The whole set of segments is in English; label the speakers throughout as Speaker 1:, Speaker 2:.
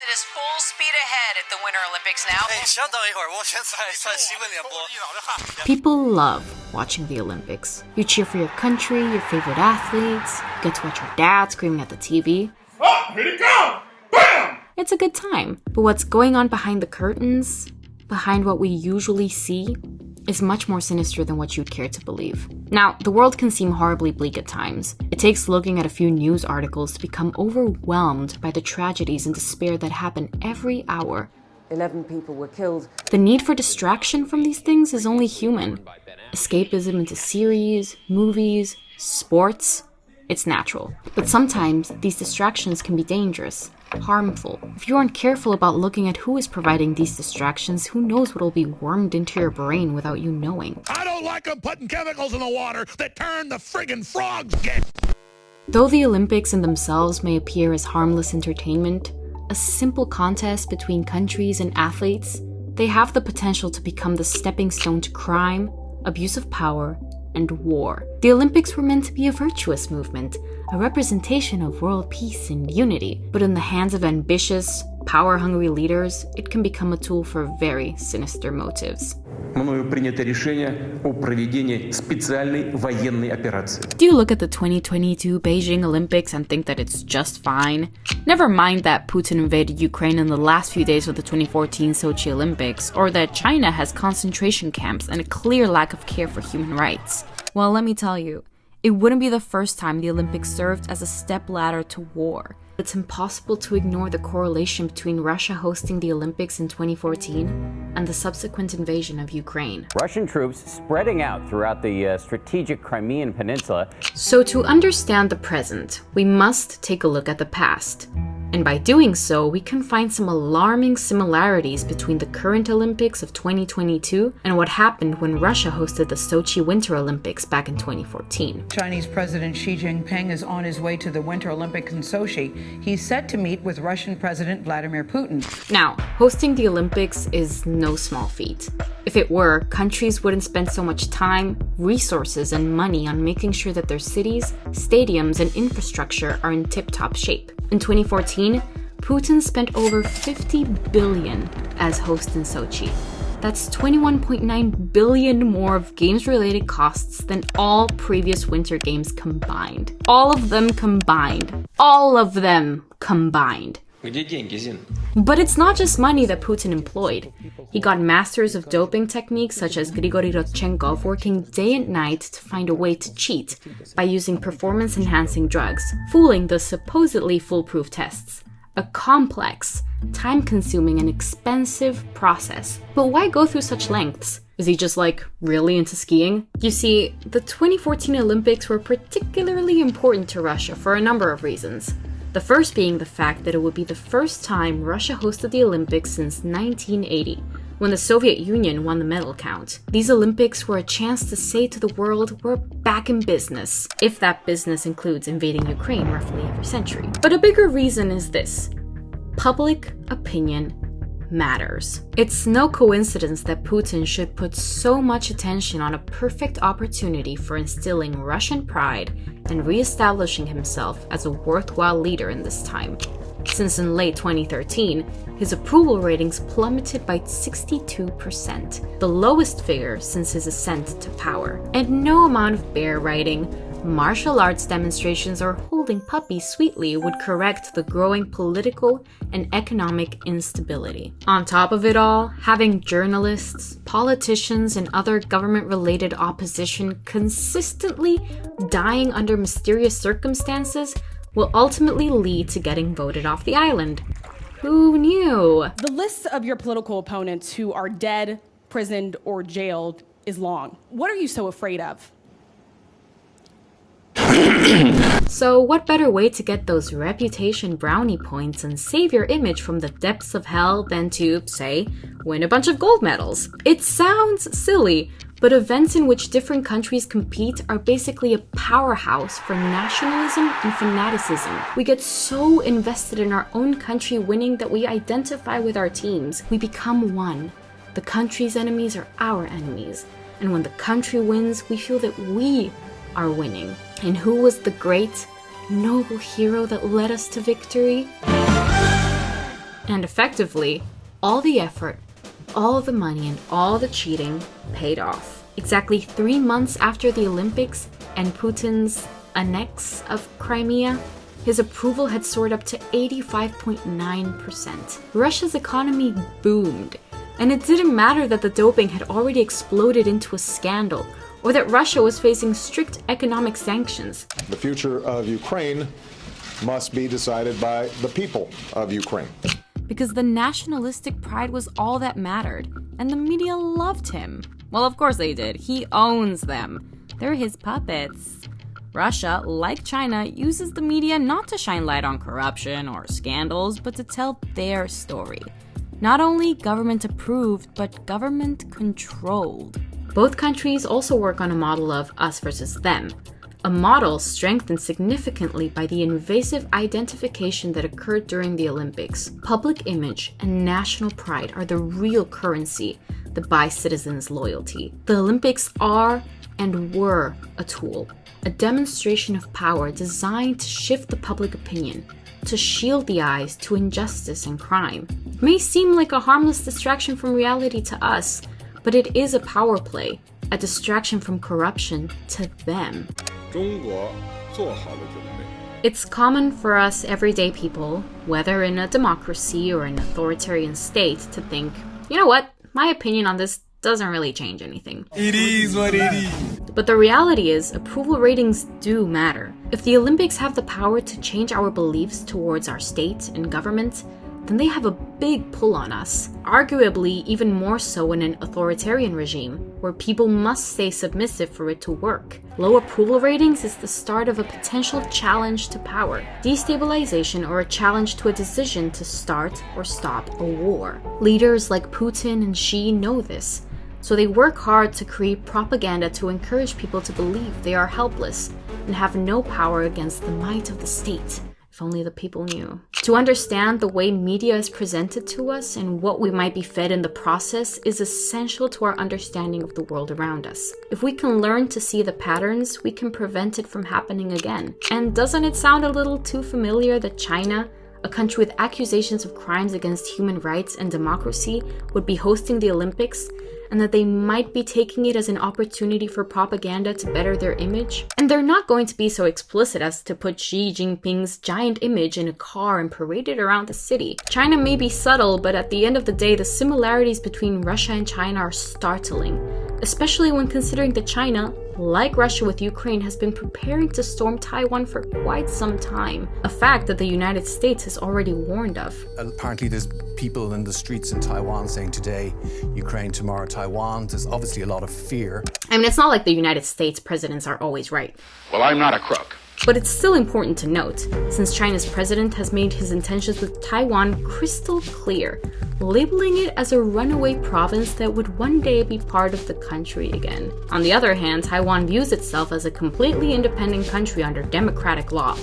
Speaker 1: It is full speed ahead at the Winter Olympics now.
Speaker 2: 哎，稍等一会儿，目前在新闻联播。
Speaker 3: People love watching the Olympics. You cheer for your country, your favorite athletes, you get to watch your dad screaming at the TV.
Speaker 4: Oh, here it go! Bam!
Speaker 3: It's a good time. But what's going on behind the curtains, behind what we usually see, is much more sinister than what you'd care to believe. Now, the world can seem horribly bleak at times. It takes looking at a few news articles to become overwhelmed by the tragedies and despair that happen every hour.
Speaker 5: 11 people were killed.
Speaker 3: The need for distraction from these things is only human. Escapism into series, movies, sports, it's natural. But sometimes these distractions can be dangerous, harmful. If you aren't careful about looking at who is providing these distractions, who knows what will be wormed into your brain without you knowing.
Speaker 4: I don't like them putting chemicals in the water that turn the friggin' frogs gay.
Speaker 3: Though the Olympics in themselves may appear as harmless entertainment, a simple contest between countries and athletes, they have the potential to become the stepping stone to crime, abuse of power, and war. The Olympics were meant to be a virtuous movement, a representation of world peace and unity. But in the hands of ambitious, power-hungry leaders, it can become a tool for very sinister motives.
Speaker 6: Мною принято решение о проведении специальной военной операции.
Speaker 3: Do you look at the 2022 Beijing Olympics and think that it's just fine? Never mind that Putin invaded Ukraine in the last few days of the 2014 Sochi Olympics, or that China has concentration camps and a clear lack of care for human rights. Well, let me tell you, it wouldn't be the first time the Olympics served as a stepladder to war. It's impossible to ignore the correlation between Russia hosting the Olympics in 2014 and the subsequent invasion of Ukraine.
Speaker 7: Russian troops spreading out throughout the strategic Crimean Peninsula.
Speaker 3: So to understand the present, we must take a look at the past. And by doing so, we can find some alarming similarities between the current Olympics of 2022 and what happened when Russia hosted the Sochi Winter Olympics back in 2014.
Speaker 8: Chinese President Xi Jinping is on his way to the Winter Olympics in Sochi. He's set to meet with Russian President Vladimir Putin.
Speaker 3: Now, hosting the Olympics is no small feat. If it were, countries wouldn't spend so much time, resources, and money on making sure that their cities, stadiums, and infrastructure are in tip-top shape. In 2014, Putin spent over $50 billion as host in Sochi. That's $21.9 billion more of games-related costs than all previous Winter Games combined. All of them combined. All of them combined. But it's not just money that Putin employed. He got masters of doping techniques such as Grigory Rodchenkov working day and night to find a way to cheat by using performance-enhancing drugs, fooling the supposedly foolproof tests. A complex, time-consuming, and expensive process. But why go through such lengths? Is he just really into skiing? You see, the 2014 Olympics were particularly important to Russia for a number of reasons. The first being the fact that it would be the first time Russia hosted the Olympics since 1980, when the Soviet Union won the medal count. These Olympics were a chance to say to the world, we're back in business, if that business includes invading Ukraine roughly every century. But a bigger reason is this: public opinion matters. It's no coincidence that Putin should put so much attention on a perfect opportunity for instilling Russian pride and re-establishing himself as a worthwhile leader in this time. Since in late 2013, his approval ratings plummeted by 62%, the lowest figure since his ascent to power. And no amount of bear riding, martial arts demonstrations, or holding puppies sweetly would correct the growing political and economic instability. On top of it all, having journalists, politicians, and other government-related opposition consistently dying under mysterious circumstances will ultimately lead to getting voted off the island. Who knew?
Speaker 9: The list of your political opponents who are dead, prisoned, or jailed is long. What are you so afraid of?
Speaker 3: So what better way to get those reputation brownie points and save your image from the depths of hell than to, say, win a bunch of gold medals? It sounds silly, but events in which different countries compete are basically a powerhouse for nationalism and fanaticism. We get so invested in our own country winning that we identify with our teams. We become one. The country's enemies are our enemies. And when the country wins, we feel that we are winning. And who was the great, noble hero that led us to victory? And effectively, all the effort, all the money, and all the cheating paid off. Exactly 3 months after the Olympics and Putin's annex of Crimea, his approval had soared up to 85.9%. Russia's economy boomed, and it didn't matter that the doping had already exploded into a scandal, or that Russia was facing strict economic sanctions.
Speaker 10: The future of Ukraine must be decided by the people of Ukraine.
Speaker 3: Because the nationalistic pride was all that mattered, and the media loved him. Well, of course they did. He owns them. They're his puppets. Russia, like China, uses the media not to shine light on corruption or scandals, but to tell their story. Not only government approved, but government controlled. Both countries also work on a model of us versus them, a model strengthened significantly by the invasive identification that occurred during the Olympics. Public image and national pride are the real currency that buys citizens' loyalty. The Olympics are and were a tool, a demonstration of power designed to shift the public opinion, to shield the eyes to injustice and crime. It may seem like a harmless distraction from reality to us, but it is a power play, a distraction from corruption to them. It's common for us everyday people, whether in a democracy or an authoritarian state, to think, you know what, my opinion on this doesn't really change anything.
Speaker 2: It is what it is.
Speaker 3: But the reality is, approval ratings do matter. If the Olympics have the power to change our beliefs towards our state and government, then they have a big pull on us, arguably even more so in an authoritarian regime, where people must stay submissive for it to work. Low approval ratings is the start of a potential challenge to power, destabilization, or a challenge to a decision to start or stop a war. Leaders like Putin and Xi know this, so they work hard to create propaganda to encourage people to believe they are helpless and have no power against the might of the state. If only the people knew. To understand the way media is presented to us and what we might be fed in the process is essential to our understanding of the world around us. If we can learn to see the patterns, we can prevent it from happening again. And doesn't it sound a little too familiar that China, a country with accusations of crimes against human rights and democracy, would be hosting the Olympics, and that they might be taking it as an opportunity for propaganda to better their image? And they're not going to be so explicit as to put Xi Jinping's giant image in a car and parade it around the city. China may be subtle, but at the end of the day, the similarities between Russia and China are startling, especially when considering that China, like Russia with Ukraine, has been preparing to storm Taiwan for quite some time, a fact that the United States has already warned of.
Speaker 11: Apparently there's people in the streets in Taiwan saying today Ukraine, tomorrow Taiwan. There's obviously a lot of fear.
Speaker 3: I mean, it's not like the United States presidents are always right.
Speaker 4: Well, I'm not a crook.
Speaker 3: But it's still important to note, since China's president has made his intentions with Taiwan crystal clear, labeling it as a runaway province that would one day be part of the country again. On the other hand, Taiwan views itself as a completely independent country under democratic law.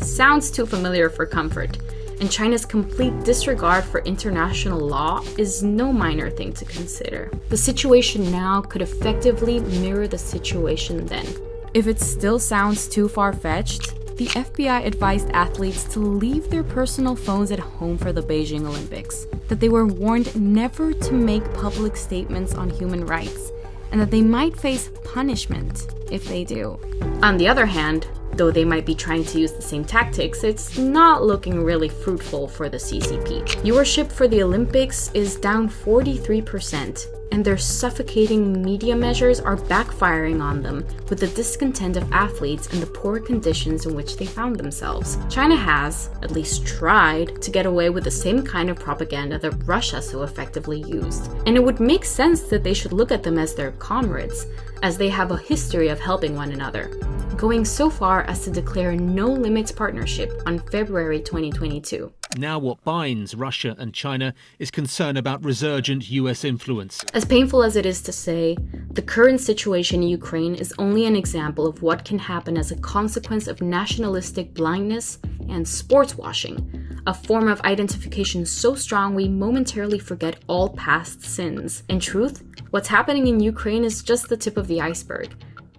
Speaker 3: Sounds too familiar for comfort, and China's complete disregard for international law is no minor thing to consider. The situation now could effectively mirror the situation then. If it still sounds too far-fetched, the FBI advised athletes to leave their personal phones at home for the Beijing Olympics, that they were warned never to make public statements on human rights, and that they might face punishment if they do. On the other hand, though they might be trying to use the same tactics, it's not looking really fruitful for the CCP. Viewership for the Olympics is down 43%, and their suffocating media measures are backfiring on them with the discontent of athletes and the poor conditions in which they found themselves. China has, at least tried, to get away with the same kind of propaganda that Russia so effectively used. And it would make sense that they should look at them as their comrades, as they have a history of helping one another, going so far as to declare a no-limits partnership on February 2022.
Speaker 12: Now what binds Russia and China is concern about resurgent US influence.
Speaker 3: As painful as it is to say, the current situation in Ukraine is only an example of what can happen as a consequence of nationalistic blindness and sports washing, a form of identification so strong we momentarily forget all past sins. In truth, what's happening in Ukraine is just the tip of the iceberg.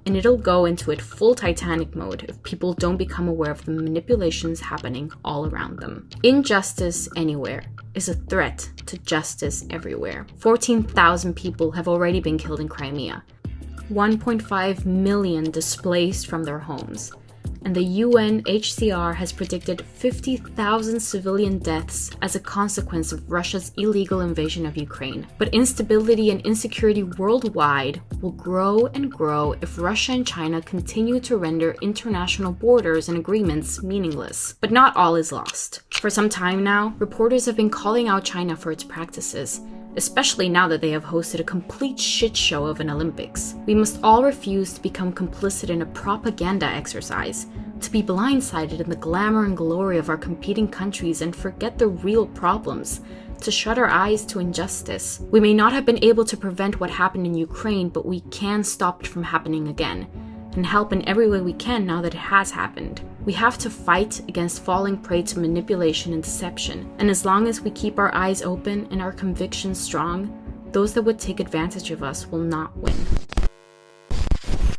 Speaker 3: and it'll go into it full Titanic mode if people don't become aware of the manipulations happening all around them. Injustice anywhere is a threat to justice everywhere. 14,000 people have already been killed in Crimea, 1.5 million displaced from their homes, and the UNHCR has predicted 50,000 civilian deaths as a consequence of Russia's illegal invasion of Ukraine. But instability and insecurity worldwide will grow and grow if Russia and China continue to render international borders and agreements meaningless. But not all is lost. For some time now, reporters have been calling out China for its practices, especially now that they have hosted a complete shit show of an Olympics. We must all refuse to become complicit in a propaganda exercise, to be blindsided in the glamour and glory of our competing countries and forget the real problems, to shut our eyes to injustice. We may not have been able to prevent what happened in Ukraine, but we can stop it from happening again, and help in every way we can now that it has happened. We have to fight against falling prey to manipulation and deception, and as long as we keep our eyes open and our convictions strong, those that would take advantage of us will not win.